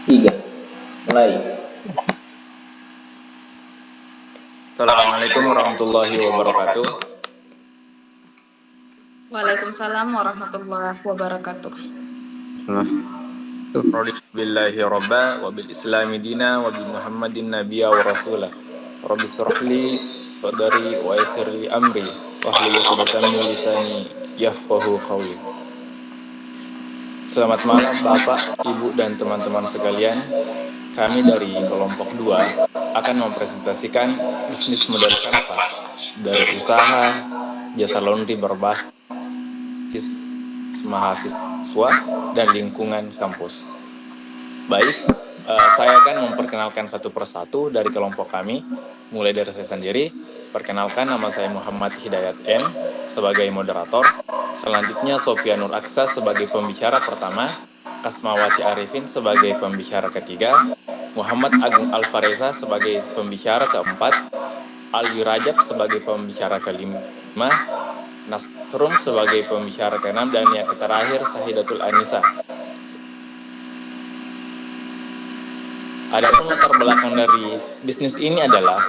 Tiga, mulai. Assalamualaikum warahmatullahi wabarakatuh. Waalaikumsalam warahmatullahi wabarakatuh. Raditu billahi robba wa bil islami dina wa bi muhammadin nabiyya wa rasulah. Rabbi shrah li sadri wa yassir li amri wahlul 'uqdatam min lisani yafqahu qawli. Selamat malam Bapak, Ibu dan teman-teman sekalian. Kami dari kelompok 2 akan mempresentasikan bisnis model kanvas dari usaha jasa laundry berbasis mahasiswa dan lingkungan kampus. Baik, saya akan memperkenalkan satu persatu dari kelompok kami, mulai dari saya sendiri. Perkenalkan, nama saya Muhammad Hidayat M sebagai moderator. Selanjutnya Sofia Nur Aksa sebagai pembicara pertama, Kasmawati Arifin sebagai pembicara ketiga, Muhammad Agung Alfareza sebagai pembicara keempat, Alwi Rajab sebagai pembicara kelima, Nasrum sebagai pembicara keenam, dan yang terakhir Sahidatul Anisa. Adapun latar belakang dari bisnis ini adalah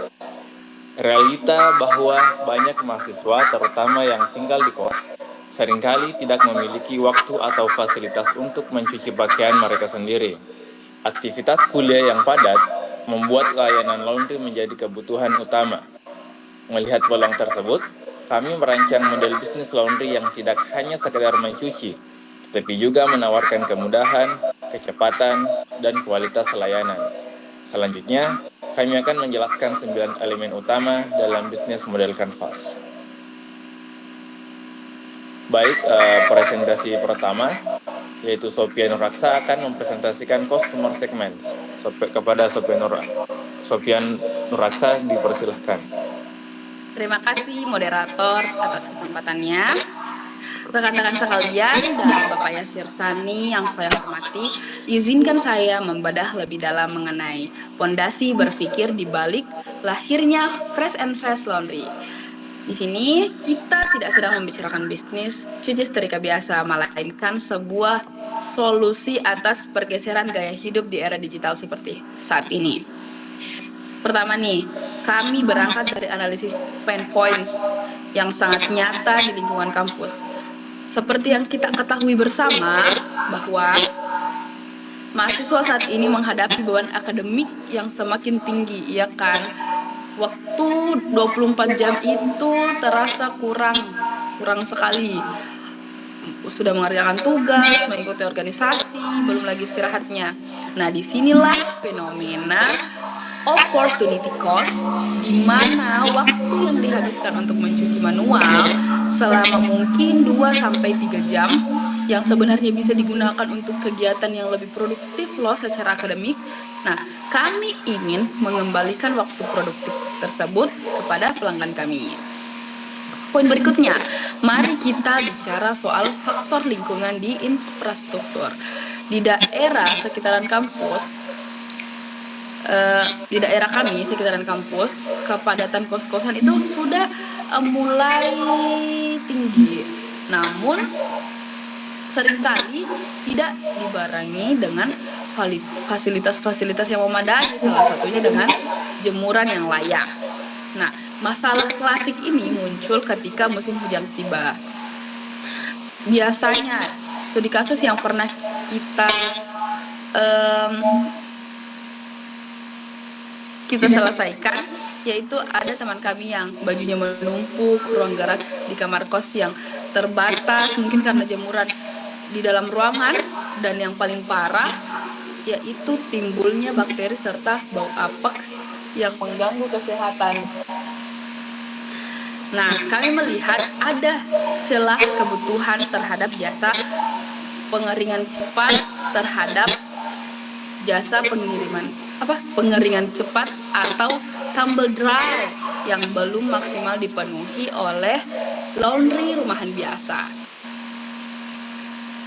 realita bahwa banyak mahasiswa, terutama yang tinggal di kos, seringkali tidak memiliki waktu atau fasilitas untuk mencuci pakaian mereka sendiri. Aktivitas kuliah yang padat membuat layanan laundry menjadi kebutuhan utama. Melihat peluang tersebut, kami merancang model bisnis laundry yang tidak hanya sekedar mencuci, tetapi juga menawarkan kemudahan, kecepatan, dan kualitas layanan. Selanjutnya, kami akan menjelaskan 9 elemen utama dalam bisnis model kanvas. Baik, presentasi pertama, yaitu Sofia Nuraksa akan mempresentasikan customer segment. Kepada Sofia Nuraksa dipersilahkan. Terima kasih moderator atas kesempatannya. Rekan-rekan sekalian dan Bapak Yasir Sani yang saya hormati, izinkan saya membedah lebih dalam mengenai fondasi berpikir di balik lahirnya Fresh and Fast Laundry. Di sini kita tidak sedang membicarakan bisnis cuci setrika biasa, melainkan sebuah solusi atas pergeseran gaya hidup di era digital seperti saat ini. Pertama nih, kami berangkat dari analisis pain points yang sangat nyata di lingkungan kampus. Seperti yang kita ketahui bersama bahwa mahasiswa saat ini menghadapi beban akademik yang semakin tinggi, ya kan? Waktu 24 jam itu terasa kurang sekali. Sudah mengerjakan tugas, mengikuti organisasi, belum lagi istirahatnya. Nah, disinilah fenomena opportunity cost, di mana waktu yang dihabiskan untuk mencuci manual selama mungkin 2-3 jam yang sebenarnya bisa digunakan untuk kegiatan yang lebih produktif loh secara akademik. Nah, kami ingin mengembalikan waktu produktif tersebut kepada pelanggan kami. Poin berikutnya, mari kita bicara soal faktor lingkungan di infrastruktur. Di daerah sekitaran kampus, di daerah kami sekitaran kampus, kepadatan kos-kosan itu sudah mulai tinggi. Namun seringkali tidak dibarengi dengan fasilitas-fasilitas yang memadai, salah satunya dengan jemuran yang layak. Nah, masalah klasik ini muncul ketika musim hujan tiba. Biasanya, studi kasus yang pernah kita selesaikan, yaitu ada teman kami yang bajunya menumpuk, ruang gerak di kamar kos yang terbatas, mungkin karena jemuran di dalam ruangan, dan yang paling parah yaitu timbulnya bakteri serta bau apek yang mengganggu kesehatan. Nah, kami melihat ada celah kebutuhan terhadap jasa pengeringan cepat, terhadap jasa pengeringan cepat atau tumble dry yang belum maksimal dipenuhi oleh laundry rumahan biasa.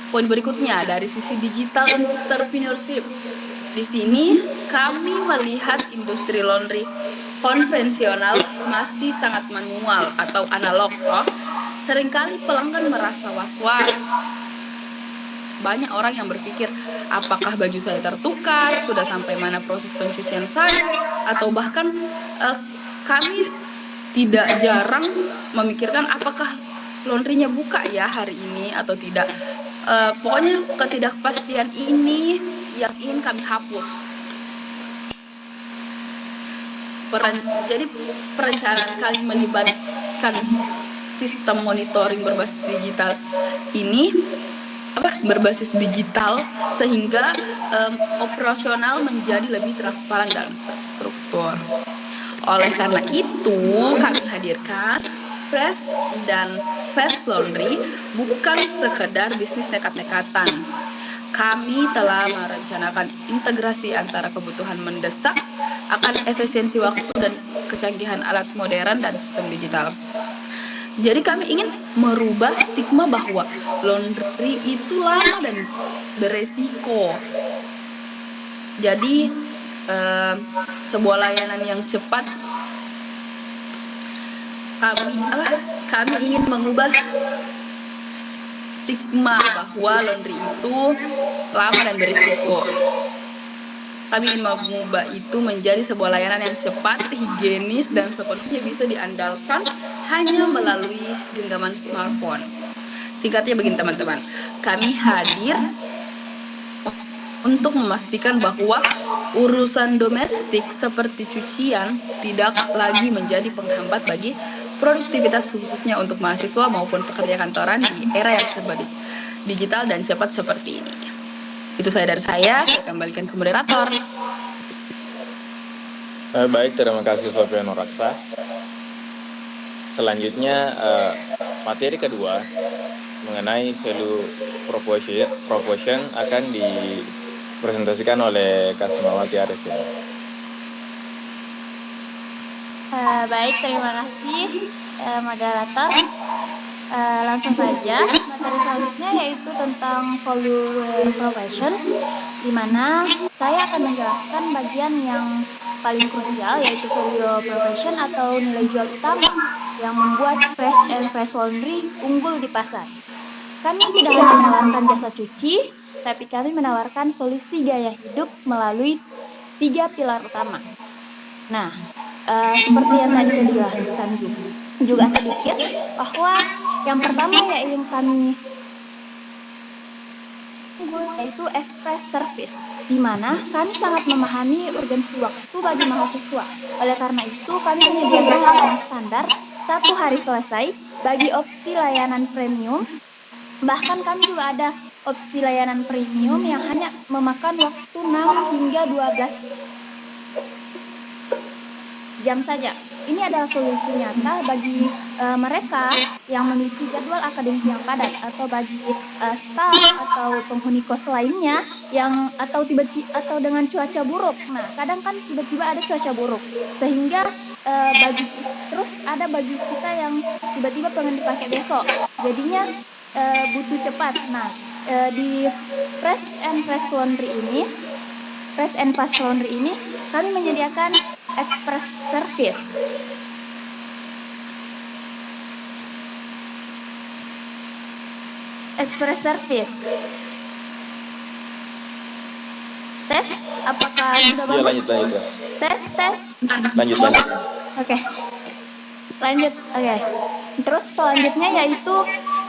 Poin berikutnya, dari sisi digital entrepreneurship. Di sini kami melihat industri laundry konvensional masih sangat manual atau analog. Seringkali pelanggan merasa was-was banyak orang yang berpikir, apakah baju saya tertukar, sudah sampai mana proses pencucian saya, atau bahkan kami tidak jarang memikirkan apakah laundrynya buka ya hari ini atau tidak. Pokoknya ketidakpastian ini yang ingin kami hapus. Jadi perencanaan kami melibatkan sistem monitoring berbasis digital ini berbasis digital sehingga operasional menjadi lebih transparan dan terstruktur. Oleh karena itu, kami hadirkan Fresh dan Fast Laundry bukan sekedar bisnis nekat-nekatan. Kami telah merencanakan integrasi antara kebutuhan mendesak akan efisiensi waktu dan kecanggihan alat modern dan sistem digital. Jadi kami ingin merubah stigma bahwa laundry itu lama dan beresiko. Jadi sebuah layanan yang cepat, kami ingin mengubah stigma bahwa laundry itu lama dan berisiko. Kami ingin mengubah itu menjadi sebuah layanan yang cepat, higienis, dan sepenuhnya bisa diandalkan hanya melalui genggaman smartphone. Singkatnya begini teman-teman, kami hadir untuk memastikan bahwa urusan domestik seperti cucian tidak lagi menjadi penghambat bagi produktivitas khususnya untuk mahasiswa maupun pekerja kantoran di era yang serba digital dan cepat seperti ini. Itu dari saya kembalikan ke moderator. Baik, terima kasih Sophia Noraksa. Selanjutnya materi kedua mengenai value proposition akan dipresentasikan oleh Kasmawati Arifin. Baik, terima kasih moderator. Langsung saja, materi selanjutnya yaitu tentang value proposition, di mana saya akan menjelaskan bagian yang paling krusial yaitu value proposition atau nilai jual utama yang membuat Fresh and Fast Laundry unggul di pasar. Kami tidak hanya menawarkan jasa cuci, tapi kami menawarkan solusi gaya hidup melalui 3 pilar utama. Nah, seperti yang tadi saya jelaskan juga sedikit, bahwa yang pertama yang kami yaitu express service, di mana kami sangat memahami urgensi waktu bagi mahasiswa. Oleh karena itu, kami menyediakan layanan standar 1 hari selesai bagi opsi layanan premium. Bahkan kami juga ada opsi layanan premium yang hanya memakan waktu 6 hingga 12 jam saja. Ini adalah solusi nyata bagi mereka yang memiliki jadwal akademik yang padat, atau bagi staf atau penghuni kos lainnya yang atau dengan cuaca buruk. Nah, kadang kan tiba-tiba ada cuaca buruk sehingga terus ada baju kita yang tiba-tiba pengen dipakai besok. Jadinya butuh cepat. Nah, di Fresh and Fast Laundry ini, Fresh and Fast Laundry ini kami menyediakan express service. Express service. Tes, apakah sudah bagus? Iya, lanjut. Tes. Lanjut. Oke. Lanjut. Oke. Terus selanjutnya yaitu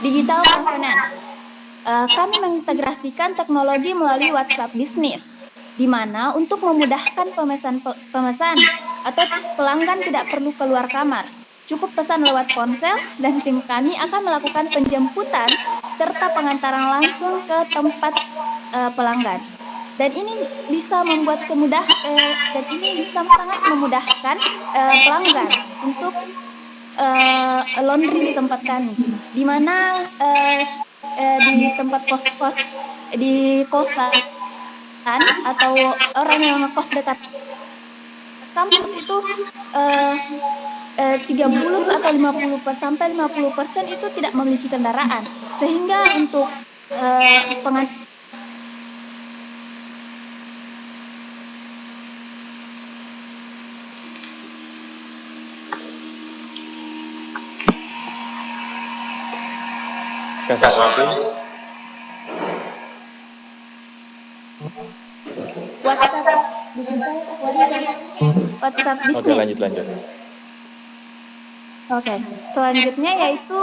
digital governance. Kami mengintegrasikan teknologi melalui WhatsApp Business, di mana untuk memudahkan pemesan atau pelanggan tidak perlu keluar kamar. Cukup pesan lewat ponsel dan tim kami akan melakukan penjemputan serta pengantaran langsung ke tempat pelanggan. Dan ini bisa sangat memudahkan pelanggan untuk laundry di tempat kami, di mana di tempat kos-kos di kosan atau orang yang ngekos dekat kampus itu 30 atau 50% itu tidak memiliki kendaraan, sehingga untuk Kasmawati. WhatsApp digital WhatsApp Oke, bisnis. lanjut. Oke, selanjutnya yaitu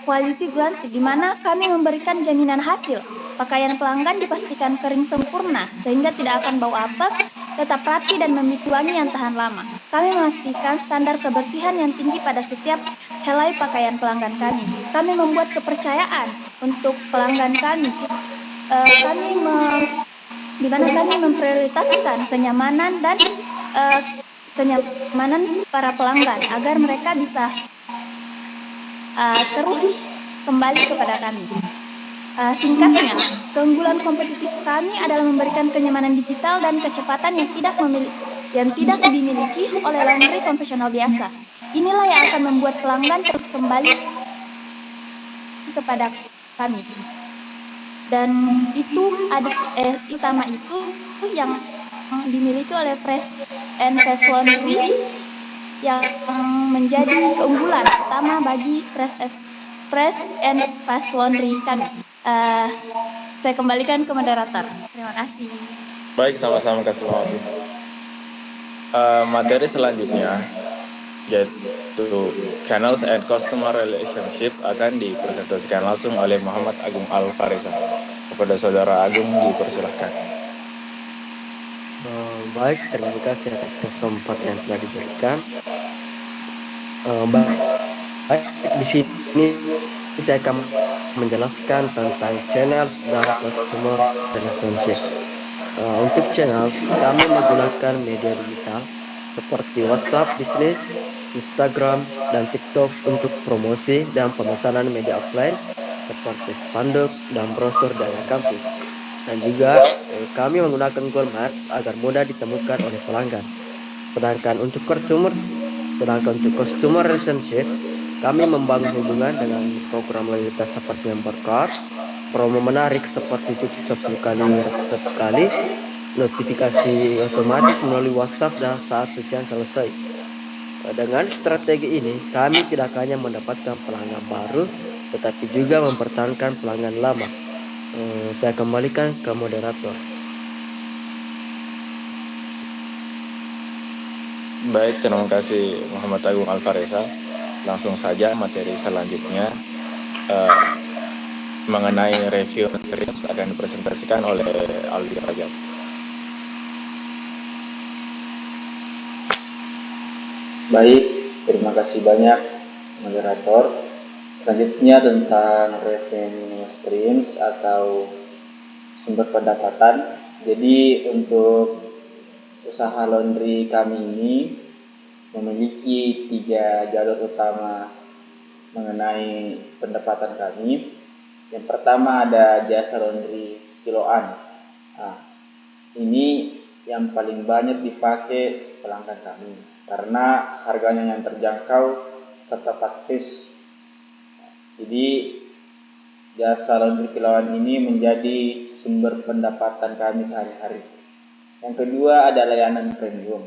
quality grant di mana kami memberikan jaminan hasil. Pakaian pelanggan dipastikan kering sempurna sehingga tidak akan bau apek, tetap rapi dan memiliki wangi yang tahan lama. Kami memastikan standar kebersihan yang tinggi pada setiap helai pakaian pelanggan kami. Kami membuat kepercayaan untuk pelanggan kami. Di mana kami memprioritaskan kenyamanan dan kenyamanan para pelanggan agar mereka bisa terus kembali kepada kami. Singkatnya, keunggulan kompetitif kami adalah memberikan kenyamanan digital dan kecepatan yang tidak dimiliki oleh laundry konvensional biasa. Inilah yang akan membuat pelanggan terus kembali kepada kami. Dan itu utama itu yang dimiliki oleh Fresh and Fast Laundry yang menjadi keunggulan utama bagi Fresh and Fast Laundry kami. Saya kembalikan ke moderator. Terima kasih. Baik, sama-sama Kak Sulamati. Materi selanjutnya yaitu Channels and Customer Relationship akan dipresentasikan langsung oleh Muhammad Agung Al-Farisa. Kepada Saudara Agung dipersilahkan. Baik, terima kasih atas kesempatan yang telah diberikan. Baik, di sini saya akan menjelaskan tentang channels dan customer relationship. Untuk channels, kami menggunakan media digital seperti WhatsApp Business, Instagram, dan TikTok untuk promosi dan pemesanan media offline seperti spanduk dan brosur dari kampus. Dan juga kami menggunakan Google Maps agar mudah ditemukan oleh pelanggan. Sedangkan untuk customer relationship, kami membangun hubungan dengan program loyalitas seperti member card, promo menarik seperti cuci 10 kali gratis 1 kali, notifikasi otomatis melalui WhatsApp dan saat cucian selesai. Dengan strategi ini, kami tidak hanya mendapatkan pelanggan baru, tetapi juga mempertahankan pelanggan lama. Saya kembalikan ke moderator. Baik, terima kasih Muhammad Agung Al-Farisa. Langsung saja materi selanjutnya mengenai review streams akan dipresentasikan oleh Aldi Rajab. Baik, terima kasih banyak moderator. Selanjutnya tentang revenue streams atau sumber pendapatan. Jadi untuk usaha laundry kami ini memiliki 3 jalur utama mengenai pendapatan kami. Yang pertama ada jasa laundry kiloan. Ini yang paling banyak dipakai pelanggan kami karena harganya yang terjangkau serta praktis. Jadi jasa laundry kiloan ini menjadi sumber pendapatan kami sehari-hari. Yang kedua ada layanan premium.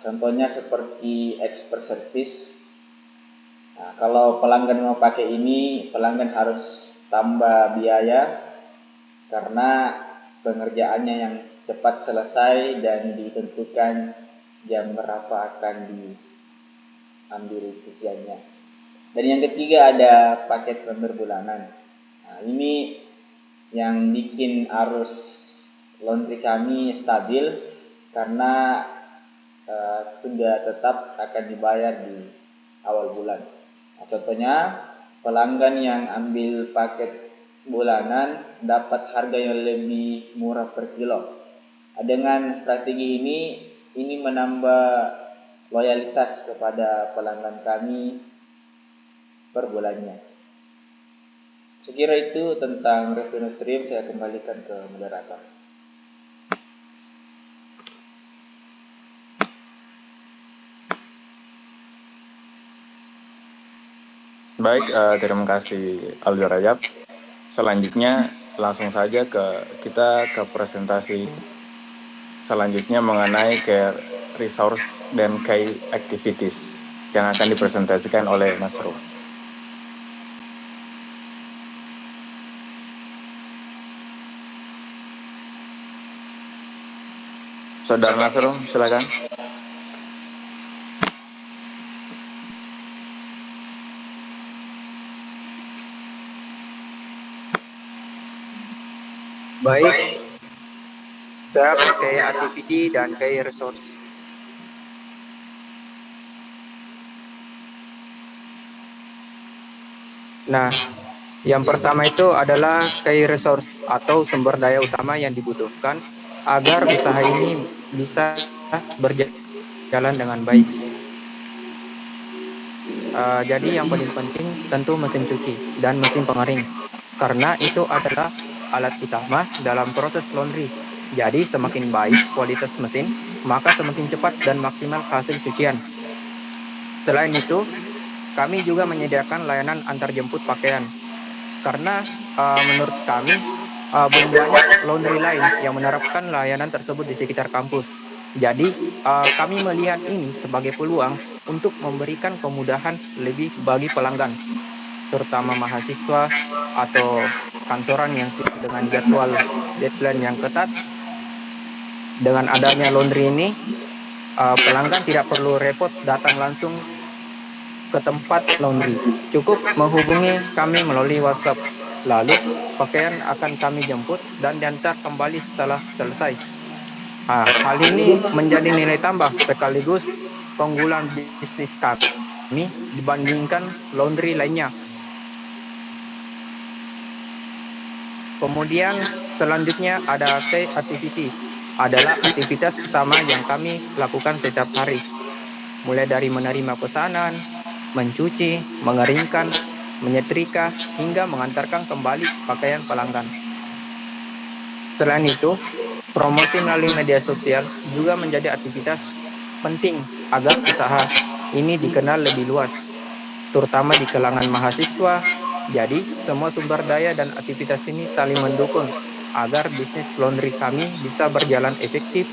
Contohnya seperti expert service. Kalau pelanggan mau pakai ini, pelanggan harus tambah biaya karena pengerjaannya yang cepat selesai dan ditentukan jam berapa akan diambil cuciannya. Dan yang ketiga ada paket member bulanan. Ini yang bikin arus laundry kami stabil karena sudah tetap akan dibayar di awal bulan. Contohnya pelanggan yang ambil paket bulanan dapat harga yang lebih murah per kilo. Dengan strategi ini menambah loyalitas kepada pelanggan kami per bulannya. Sekira itu tentang revenue stream, saya kembalikan ke moderator. Baik, terima kasih Aldi Rajab. Selanjutnya langsung saja kita ke presentasi selanjutnya mengenai ke resource dan key activities yang akan dipresentasikan oleh Nasrul. Saudara Nasrum, silakan. Baik, saya pakai activity dan key resource. Nah, yang pertama itu adalah key resource atau sumber daya utama yang dibutuhkan agar usaha ini bisa berjalan dengan baik. Jadi yang paling penting tentu mesin cuci dan mesin pengering, karena itu adalah alat utama dalam proses laundry. Jadi semakin baik kualitas mesin, maka semakin cepat dan maksimal hasil cucian. Selain itu, kami juga menyediakan layanan antar jemput pakaian, karena menurut kami belum banyak laundry lain yang menerapkan layanan tersebut di sekitar kampus. Jadi, kami melihat ini sebagai peluang untuk memberikan kemudahan lebih bagi pelanggan, terutama mahasiswa atau kantoran yang sibuk dengan jadwal deadline yang ketat. Dengan adanya laundry ini, pelanggan tidak perlu repot datang langsung ke tempat laundry. Cukup menghubungi kami melalui WhatsApp. Lalu, pakaian akan kami jemput dan diantar kembali setelah selesai. Hal ini menjadi nilai tambah sekaligus keunggulan bisnis kami dibandingkan laundry lainnya. Kemudian selanjutnya ada key activity, adalah aktivitas utama yang kami lakukan setiap hari. Mulai dari menerima pesanan, mencuci, mengeringkan, menyetrika, hingga mengantarkan kembali pakaian pelanggan. Selain itu, promosi melalui media sosial juga menjadi aktivitas penting agar usaha ini dikenal lebih luas, terutama di kalangan mahasiswa. Jadi, semua sumber daya dan aktivitas ini saling mendukung agar bisnis laundry kami bisa berjalan efektif,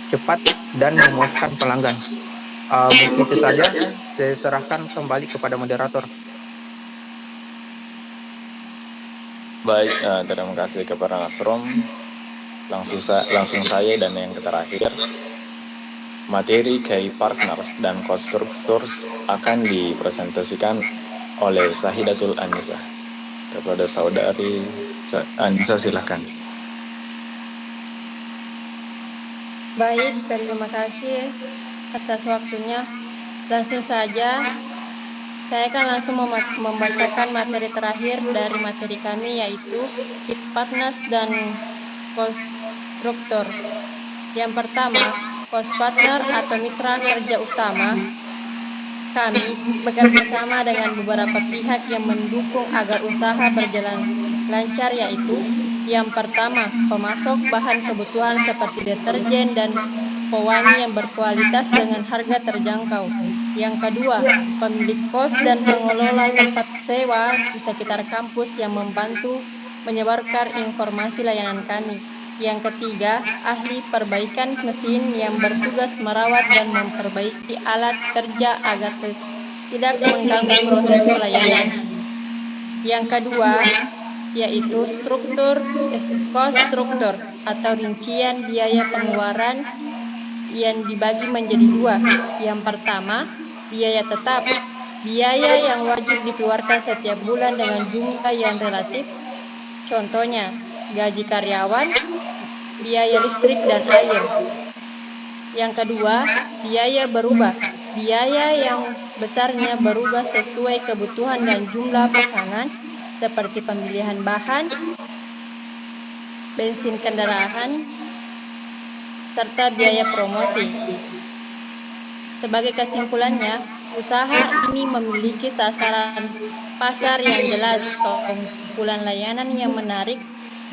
cepat, dan memuaskan pelanggan. Mungkin itu saja, saya serahkan kembali kepada moderator. Baik, terima kasih kepada Nasrum. Langsung saya dan yang terakhir, materi key partners dan constructors akan dipresentasikan oleh Sahidatul Anissa. Kepada saudari Anissa, silakan. Baik, terima kasih atas waktunya. Langsung saja, saya akan langsung membacakan materi terakhir dari materi kami, yaitu key partners dan konstruktor. Yang pertama, cost partner atau mitra kerja utama. Kami bekerja sama dengan beberapa pihak yang mendukung agar usaha berjalan lancar, yaitu yang pertama, pemasok bahan kebutuhan seperti deterjen dan pewangi yang berkualitas dengan harga terjangkau. Yang kedua, pemilik kos dan pengelola tempat sewa di sekitar kampus yang membantu menyebarkan informasi layanan kami. Yang ketiga, ahli perbaikan mesin yang bertugas merawat dan memperbaiki alat kerja agar tidak mengganggu proses pelayanan. Yang kedua, yaitu cost struktur atau rincian biaya pengeluaran yang dibagi menjadi dua. Yang pertama, biaya tetap, biaya yang wajib dikeluarkan setiap bulan dengan jumlah yang relatif. Contohnya, gaji karyawan, biaya listrik dan air. Yang kedua, biaya berubah, biaya yang besarnya berubah sesuai kebutuhan dan jumlah pesanan, seperti pemilihan bahan, bensin kendaraan, serta biaya promosi. Sebagai kesimpulannya, usaha ini memiliki sasaran pasar yang jelas, keunggulan layanan yang menarik,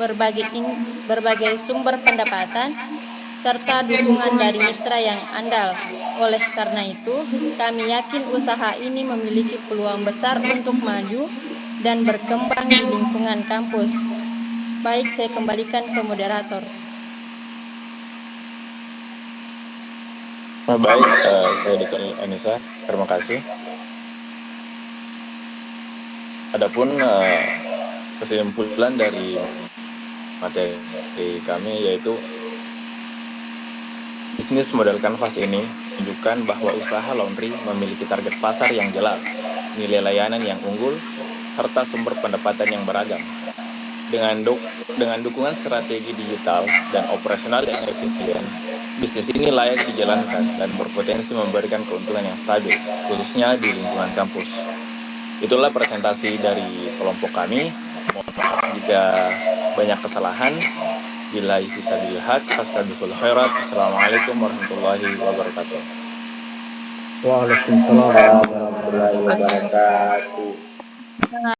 berbagai sumber pendapatan, serta dukungan dari mitra yang andal. Oleh karena itu, kami yakin usaha ini memiliki peluang besar untuk maju dan berkembang di lingkungan kampus. Baik, saya kembalikan ke moderator. Baik, Sahidatul Anissa, terima kasih. Adapun kesimpulan dari materi kami, yaitu Bisnis model kanvas ini menunjukkan bahwa usaha laundry memiliki target pasar yang jelas, nilai layanan yang unggul, serta sumber pendapatan yang beragam. Dengan dukungan strategi digital dan operasional yang efisien, bisnis ini layak dijalankan dan berpotensi memberikan keuntungan yang stabil, khususnya di lingkungan kampus. Itulah presentasi dari kelompok kami. Mohon maaf jika banyak kesalahan. Billahi fisabilil haq, fastabiqul khairat. Assalamualaikum warahmatullahi wabarakatuh. Waalaikumsalam warahmatullahi warahmatullahi wabarakatuh. wabarakatuh.